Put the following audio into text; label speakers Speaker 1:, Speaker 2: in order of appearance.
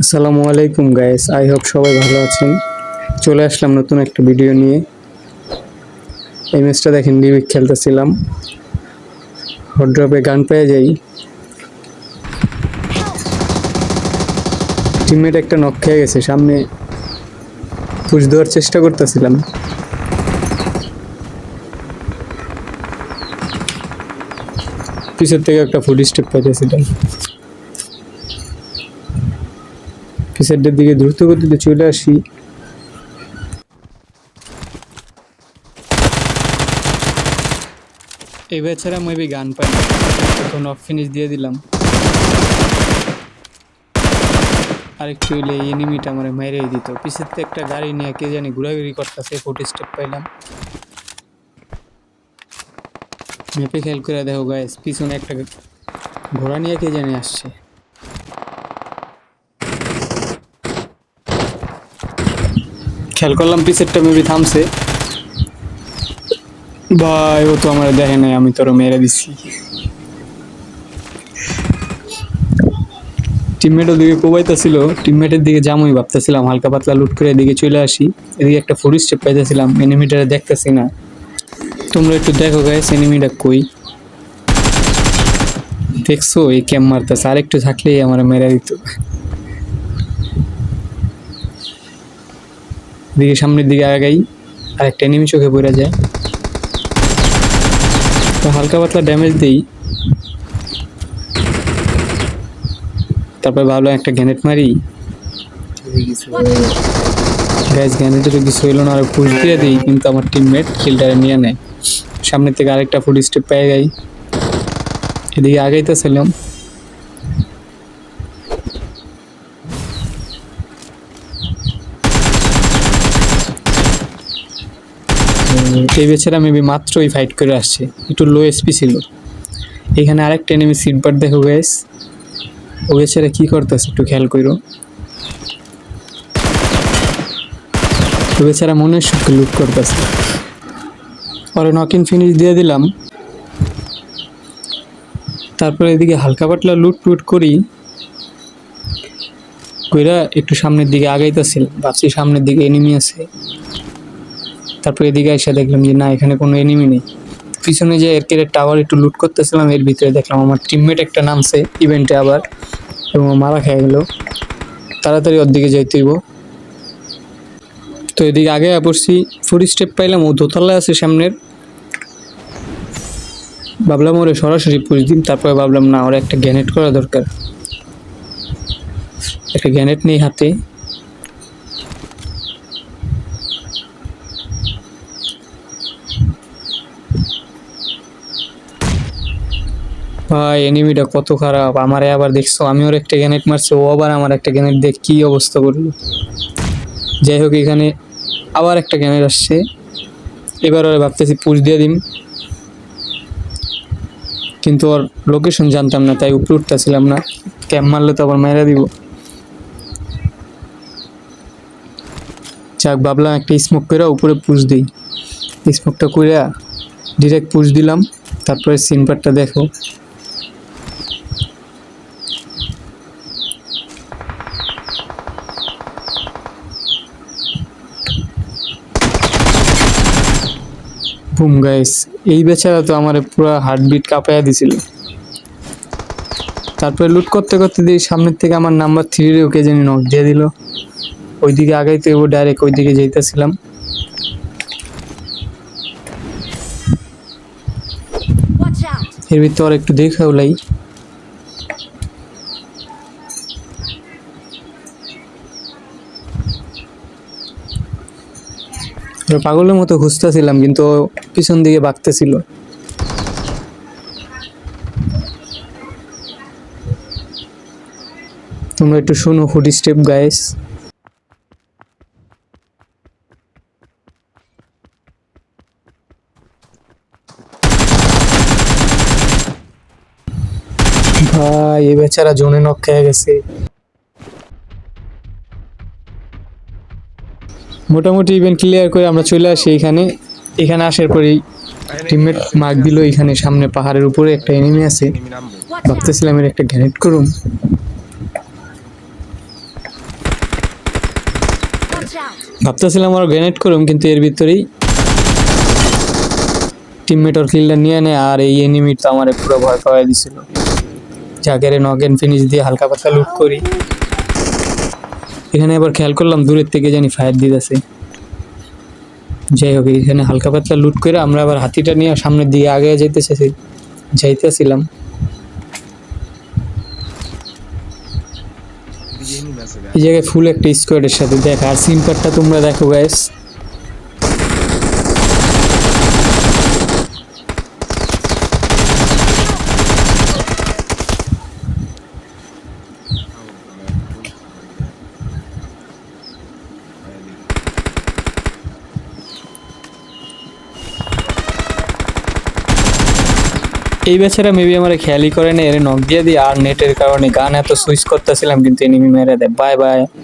Speaker 1: আসসালামু আলাইকুম guys, I hope সবাই ভালো আছেন। চলে আসলাম নতুন একটা ভিডিও নিয়ে। এই ম্যাচটা দেখেন, লিভিক খেলতেছিলাম, হট ড্রপে গান পেয়ে যাই, টিমমেট একটা নক খেয়ে গেছে, সামনে পুশ দেওয়ার চেষ্টা করতেছিলাম, পিছের থেকে একটা ফুড স্টেপ পাইতেছিলাম, পিছের দিকে দ্রুত গতিতে চলে আসি। এই বেচারা মেবি গান পাই না, তখন অফ ফিনিশ দিয়ে দিলাম। আরেকটু হইলে এই এনিমিটা আমার মেরেই দিত। পিছের থেকে একটা গাড়ি নিয়ে কে জানি ঘোরাঘুরি করতেছে, ফুড স্টেপ পাইলাম। ম্যাপে খেয়াল করে দেখো গাইস, পিছনে একটা ঘোড়া নিয়ে কে জানি আসছে। খেয়াল করলাম পিছেরটা মেবি থামছে। ভাই ও তো আমার দেখে নাই, আমি তোর মেরে দিচ্ছি। টিমমেটের দিকে কোবাইতেছিল, টিমমেটের দিকে জামুই ভাবতেছিলাম, হালকা পাতলা লুট করে এদিকে চলে আসি। এদিকে একটা ফুড স্টেপ পাইতেছিলাম, এনিমিটারে দেখতেছি না। তোমরা একটু দেখো গাইস, এনিমিটা কই দেখছো? এই ক্যাম মারতেছে, আর একটু থাকলেই আমার মেরে দিত। এদিকে সামনের দিকে আগাই, আর একটা এনিমি চোখে পড়ে যায়, তো হালকা পাতলা ড্যামেজ দিই। তারপর ভাবলাম একটা গ্যানেট মারি। গ্যাস গ্যানেটেরও কিছু হইলো না, আর পুশ দিয়ে দিই, কিন্তু আমার টিমমেট কিলটারে নিয়ে নেয়। সামনের থেকে আরেকটা ফুড স্টেপ পেয়ে যাই, এদিকে আগাইতেছিলাম। এই বেচারা মেবি মাত্রই ফাইট করে আসছে, একটু লো এসপি ছিল। এখানে আরেকটা এনিমি সিটবার দেখো গাইস, ও বেচারা কি করতেছে একটু খেয়াল করো। ও বেচারা মনের সুখকে লুট করতেছে, পরে নক ইন ফিনিশ দিয়ে দিলাম। তারপরে এদিকে হালকা পাতলা লুট টুট করি কইরা একটু সামনের দিকে আগাইতেছিল, ভাবছি সামনের দিকে এনিমি আছে। তারপর এদিকে এসে দেখলাম যে না, এখানে কোনো এনিমি নেই। পিছনে যে এর টাওয়ার একটু লুট করতেছিলাম, এর ভিতরে দেখলাম আমার টিমমেট একটা নামছে ইভেন্টে আবার, এবং মারা খেয়ে গেল। তাড়াতাড়ি ওর দিকে যাইতে হইব। তো এদিকে আগে পড়ছি, ফুড স্টেপ পাইলাম, ও দোতলায় আছে সামনের। ভাবলাম ওরে সরাসরি পুশ দিন, তারপরে ভাবলাম না, ওর একটা গ্যানেট করা দরকার। একটা গ্যানেট নেই হাতে, ভাই এনিমিটা কত খারাপ। আমারে আবার দেখছো, আমি ওর একটা গ্যানেট মারছি, ও আবার আমার একটা গ্যানেট দেখ কি অবস্থা করলো। যাই হোক, এখানে আবার একটা গ্যানেট আসছে, এবার ওরা ভাবতেছি পুশ দিয়ে দিন, কিন্তু ওর লোকেশন জানতাম না, তাই উপরে উঠতেছিলাম না। ক্যাম্প মারলে তো আবার মেরে দিব। যাক, ভাবলাম একটা স্মোক করে উপরে পুশ দিই। স্মোকটা করে ডিরেক্ট পুশ দিলাম। তারপরে সিনপারটা দেখো, বুম গাইস, এই বেচারা তো আমার পুরো হার্টবিট কাঁপাইয়া দিছিল। তারপরে লুট করতে করতে দিই সামনের থেকে আমার নাম্বার 3 ওকে জানি নক দিয়ে দিল। ওইদিকে আগাইতে ও ডাইরেক্ট ওইদিকে যাইতেছিলাম। এর ভিতর একটু দেখাও লাই। পাগলের মতো খুঁজতেছিলাম, কিন্তু পিছন দিকে বাঁকতেছিল। তোমরা একটু শোনো ফুড স্টেপ গাইস। ভাই এই বেচারা জোনে নক খেয়ে গেছে। মোটামুটি ইভেন্ট ক্লিয়ার করে আমরা চলে আসি এখানে। এখানে আসার পরেই টিমমেট মার্ক দিল, এখানে সামনে পাহাড়ের উপরে একটা এনিমি আছে। ভাবতেছিলাম এর একটা গ্রেনেড করুন,
Speaker 2: out!
Speaker 1: ভাবতেছিলাম আর গ্রেনেড করুম, কিন্তু এর ভিতরেই টিমমেট ওর কিলটা নিয়ে নেয়। আর এই এনিমিট তো আমার পুরো ভয় পাওয়াই দিছিল। জাগেরে নক এন্ড ফিনিশ দিয়ে হালকা পাতলা লুট করি। এখানে আবার খেয়াল করলাম দূরের থেকে জানি ফায়ার দিতেছে। যাই হোক, এখানে হালকা পাতলা লুট করে আমরা আবার হাতিটা নিয়ে সামনের দিকে আগে যাইতেছিলাম।
Speaker 3: এদিকে এনিমি আছে
Speaker 1: এই জায়গায় ফুল একটা স্কোয়াডের সাথে দেখা। আর সিম্পারটা তোমরা দেখো গাইস, এই বেচারা মেবি আমার খেয়ালই করে না, এর নক দিয়ে দিই। আর নেটের কারণে গান এত সুইচ করতেছিলাম কিন্তু এনিমি মেরে দেয়। Bye bye.